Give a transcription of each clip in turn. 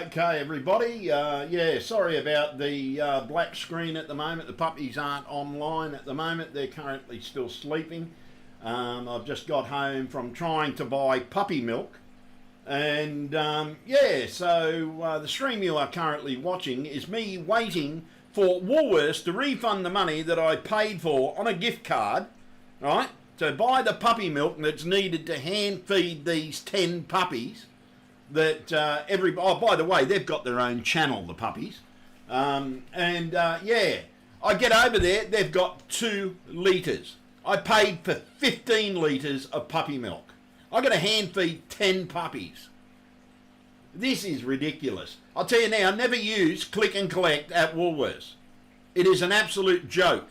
Okay, everybody. Yeah, sorry about the black screen at the moment. The puppies aren't online at the moment. They're currently still sleeping. I've just got home from trying to buy puppy milk. And yeah, so the stream you are currently watching is me waiting for Woolworths to refund the money that I paid for on a gift card, right, to buy the puppy milk that's needed to hand feed these 10 puppies. That oh, by the way, they've got their own channel, the puppies. Yeah, I get over there, they've got 2 litres. I paid for 15 litres of puppy milk. I got to hand feed 10 puppies. This is ridiculous. I'll tell you now, I never use click and collect at Woolworths. It is an absolute joke.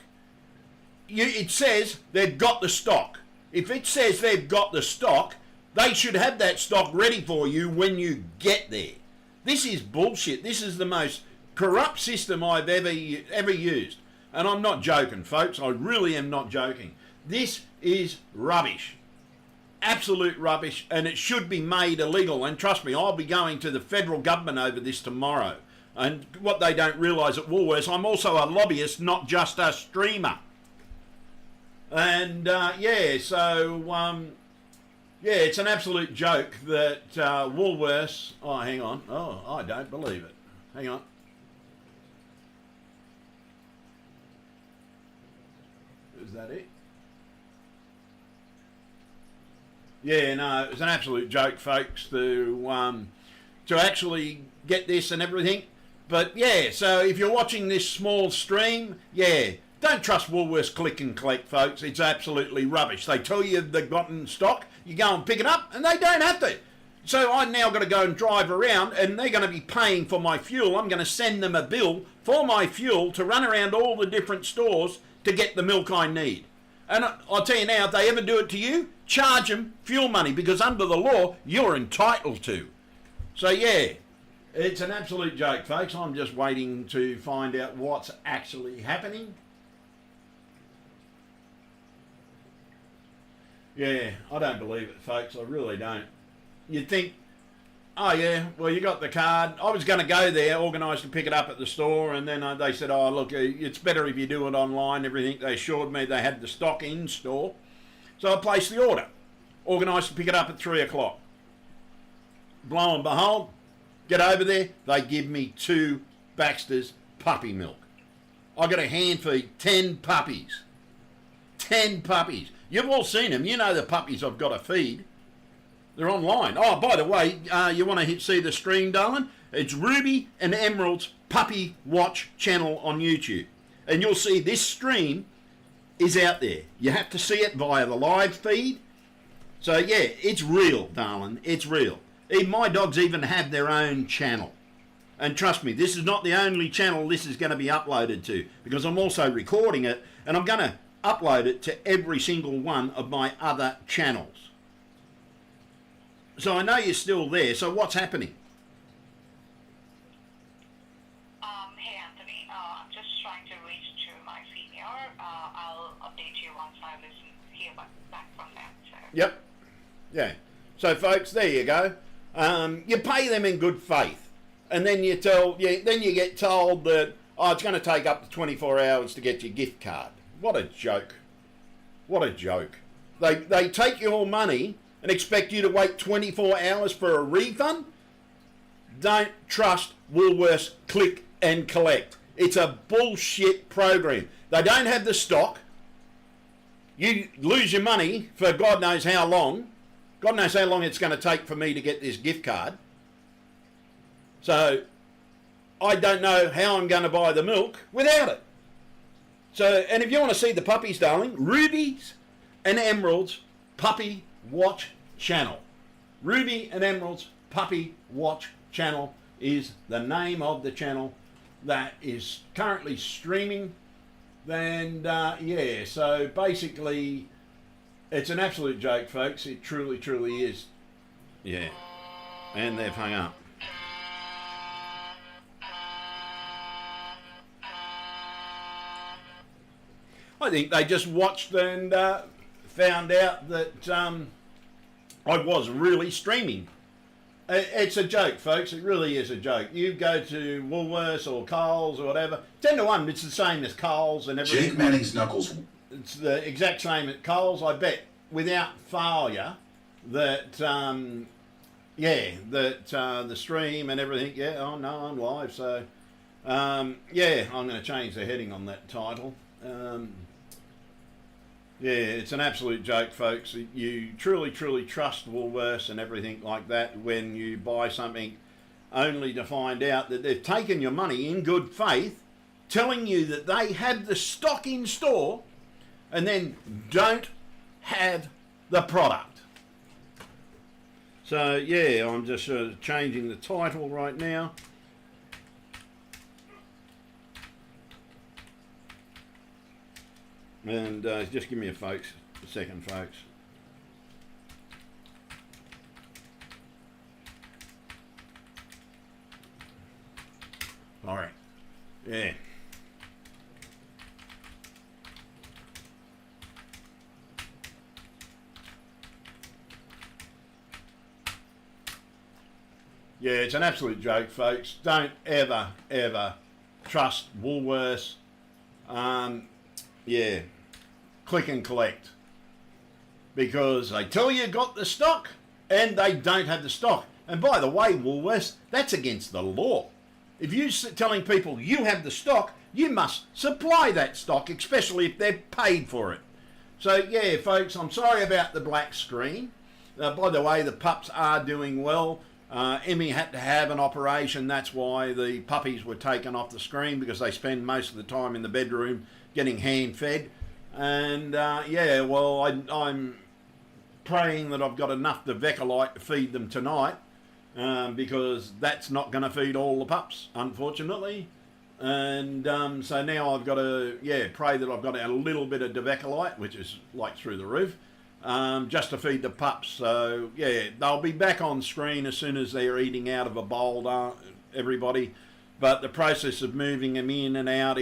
It says they've got the stock. If it says they've got the stock, they should have that stock ready for you when you get there. This is bullshit. This is the most corrupt system I've ever used. And I'm not joking, folks. I really am not joking. This is rubbish. Absolute rubbish, and it should be made illegal. And trust me, I'll be going to the federal government over this tomorrow. And what they don't realise at Woolworths, I'm also a lobbyist, not just a streamer. And yeah, so yeah, it's an absolute joke that Woolworths... Oh, hang on. Oh, I don't believe it. Hang on. Is that it? Yeah, no, it's an absolute joke, folks, to actually get this and everything. But yeah, so if you're watching this small stream, yeah, don't trust Woolworths click and collect, folks. It's absolutely rubbish. They tell you they've got in stock, you go and pick it up, and they don't have to. So I now got to go and drive around, and they're going to be paying for my fuel. I'm going to send them a bill for my fuel to run around all the different stores to get the milk I need. And I'll tell you now, if they ever do it to you, charge them fuel money, because under the law, you're entitled to. So yeah, it's an absolute joke, folks. I'm just waiting to find out what's actually happening. Yeah, I don't believe it, folks. I really don't. You'd think, oh yeah, well, you got the card. I was going to go there, organise to pick it up at the store, and then they said, oh, look, it's better if you do it online, everything. They assured me they had the stock in store. So I placed the order, organised to pick it up at 3 o'clock. Lo and behold, get over there, they give me 2 Baxters puppy milk. I got to hand feed 10 puppies. 10 puppies. You've all seen them. You know the puppies I've got to feed. They're online. Oh, by the way, you want to see the stream, darling? It's Ruby and Emerald's Puppy Watch channel on YouTube. And you'll see this stream is out there. You have to see it via the live feed. So, yeah, it's real, darling. It's real. My dogs even have their own channel. And trust me, this is not the only channel this is going to be uploaded to, because I'm also recording it, and I'm going to upload it to every single one of my other channels. So I know you're still there, so what's happening? Hey Anthony, I'm just trying to reach to my senior. I'll update you once I hear back from them. So. Yep. Yeah. So folks, there you go. You pay them in good faith, and then you get told that, oh, it's going to take up to 24 hours to get your gift card. What a joke. What a joke. They take your money and expect you to wait 24 hours for a refund? Don't trust Woolworths click and collect. It's a bullshit program. They don't have the stock. You lose your money for God knows how long. God knows how long it's going to take for me to get this gift card. So I don't know how I'm going to buy the milk without it. So, and if you want to see the puppies, darling, Ruby's and Emerald's Puppy Watch channel. Ruby and Emerald's Puppy Watch channel is the name of the channel that is currently streaming. And yeah, so basically, it's an absolute joke, folks. It truly, truly is. Yeah. And they've hung up. I think they just watched and found out that I was really streaming. It's a joke, folks. It really is a joke. You go to Woolworths or Coles or whatever, 10 to 1, it's the same as Coles and everything. Jake Manning's knuckles. It's the exact same at Coles. I bet without failure that, the stream and everything, oh no, I'm live. So, I'm going to change the heading on that title. It's an absolute joke, folks. You truly, truly trust Woolworths and everything like that when you buy something, only to find out that they've taken your money in good faith, telling you that they have the stock in store, and then don't have the product. So, I'm just changing the title right now. And just give me a second, folks. All right. Yeah. Yeah, it's an absolute joke, folks. Don't ever, ever trust Woolworths. Click and collect, because they tell you got the stock and they don't have the stock. And by the way, Woolworths, that's against the law. If you're telling people you have the stock, you must supply that stock, especially if they're paid for it. So folks, I'm sorry about the black screen. By the way, the pups are doing well. Emmy had to have an operation. That's why the puppies were taken off the screen, because they spend most of the time in the bedroom getting hand fed. And I'm praying that I've got enough Devecolite to feed them tonight, because that's not going to feed all the pups, unfortunately. And so now I've got to pray that I've got a little bit of Devecolite, which is like through the roof, just to feed the pups. So they'll be back on screen as soon as they're eating out of a bowl, everybody. But the process of moving them in and out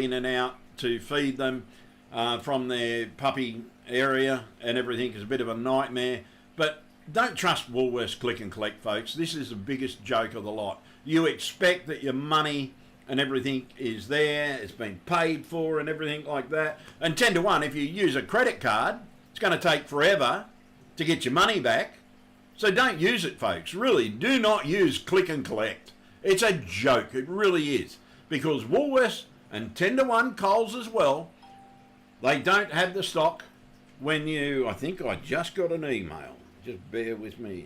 to feed them from their puppy area and everything is a bit of a nightmare. But don't trust Woolworths Click and Collect, folks. This is the biggest joke of the lot. You expect that your money and everything is there, it's been paid for and everything like that. And 10 to 1, if you use a credit card, it's going to take forever to get your money back. So don't use it, folks. Really, do not use Click and Collect. It's a joke. It really is. Because Woolworths and 10 to 1 Coles as well, they don't have the stock when I think I just got an email. Just bear with me.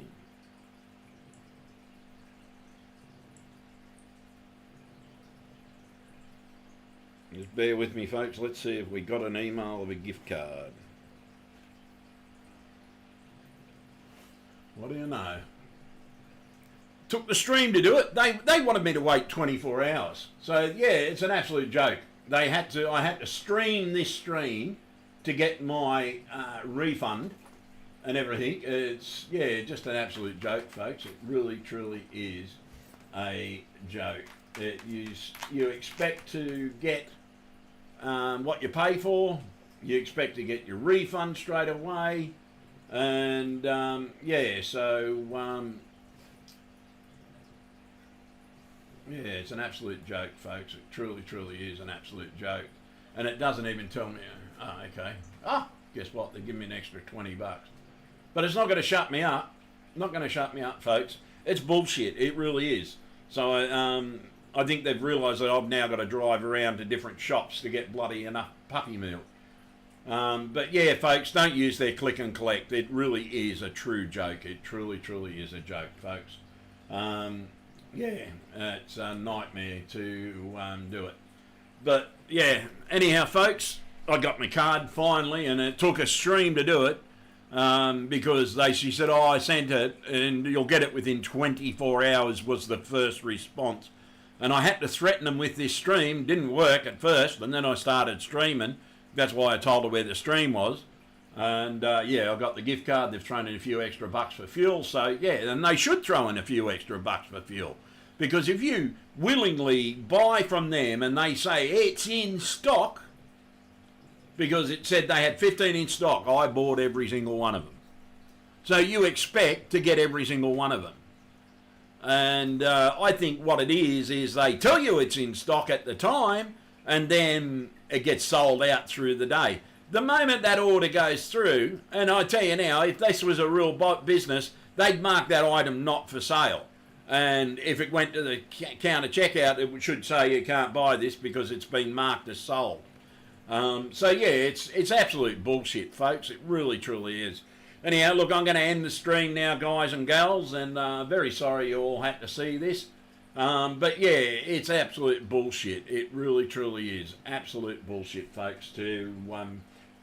Just bear with me, folks. Let's see if we got an email of a gift card. What do you know? Took the stream to do it. They wanted me to wait 24 hours. So it's an absolute joke. I had to stream this stream to get my refund and everything. It's just an absolute joke, folks. It really truly is a joke. You expect to get what you pay for. You expect to get your refund straight away, and it's an absolute joke, folks. It truly, truly is an absolute joke. And it doesn't even tell me, okay. Guess what? They give me an extra $20. But it's not going to shut me up. Not going to shut me up, folks. It's bullshit. It really is. So I think they've realised that I've now got to drive around to different shops to get bloody enough puppy milk. But folks, don't use their Click and Collect. It really is a true joke. It truly, truly is a joke, folks. It's a nightmare to do it. But anyhow, folks, I got my card finally, and it took a stream to do it, because she said, I sent it and you'll get it within 24 hours was the first response. And I had to threaten them with this stream. Didn't work at first, and then I started streaming. That's why I told her where the stream was. And I got the gift card. They've thrown in a few extra bucks for fuel. So and they should throw in a few extra bucks for fuel. Because if you willingly buy from them and they say it's in stock, because it said they had 15 in stock, I bought every single one of them. So you expect to get every single one of them. And I think what it is they tell you it's in stock at the time, and then it gets sold out through the day. The moment that order goes through, and I tell you now, if this was a real business, they'd mark that item not for sale. And if it went to the counter checkout, it should say you can't buy this because it's been marked as sold. So yeah, it's absolute bullshit, folks. It really, truly is. Anyhow, look, I'm going to end the stream now, guys and gals, and very sorry you all had to see this. But yeah, it's absolute bullshit. It really, truly is absolute bullshit, folks, to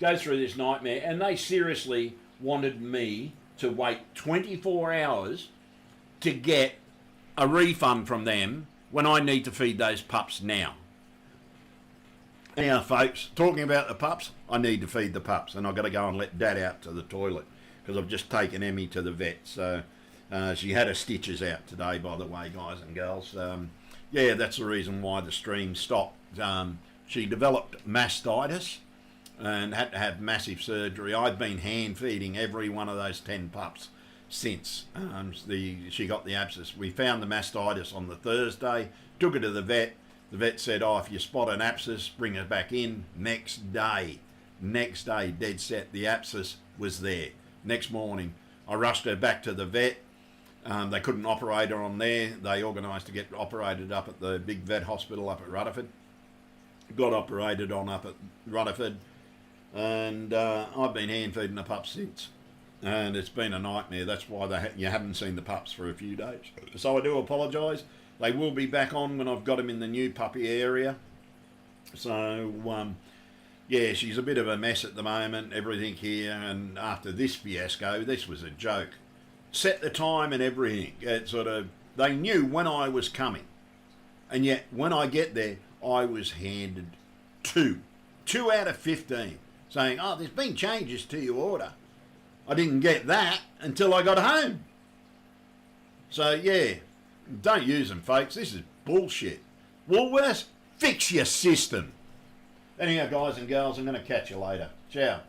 go through this nightmare. And they seriously wanted me to wait 24 hours to get a refund from them when I need to feed those pups now. Now, folks, talking about the pups, I need to feed the pups, and I've got to go and let Dad out to the toilet because I've just taken Emmy to the vet. So she had her stitches out today, by the way, guys and girls. Yeah, that's the reason why the stream stopped. She developed mastitis and had to have massive surgery. I've been hand feeding every one of those 10 pups since she got the abscess. We found the mastitis on the Thursday, took her to the vet. The vet said, oh, if you spot an abscess, bring her back in. Next day, dead set, the abscess was there. Next morning, I rushed her back to the vet. They couldn't operate her on there. They organised to get operated up at the big vet hospital up at Rutherford. Got operated on up at Rutherford. And I've been hand feeding the pups since. And it's been a nightmare. That's why you haven't seen the pups for a few days. So I do apologise. They will be back on when I've got them in the new puppy area. So, yeah, she's a bit of a mess at the moment, everything here. And after this fiasco, this was a joke. Set the time and everything. They knew when I was coming. And yet, when I get there, I was handed 2 out of 15, saying, oh, there's been changes to your order. I didn't get that until I got home. So, yeah, don't use them, folks. This is bullshit. Woolworths, fix your system. Anyhow, guys and girls, I'm going to catch you later. Ciao.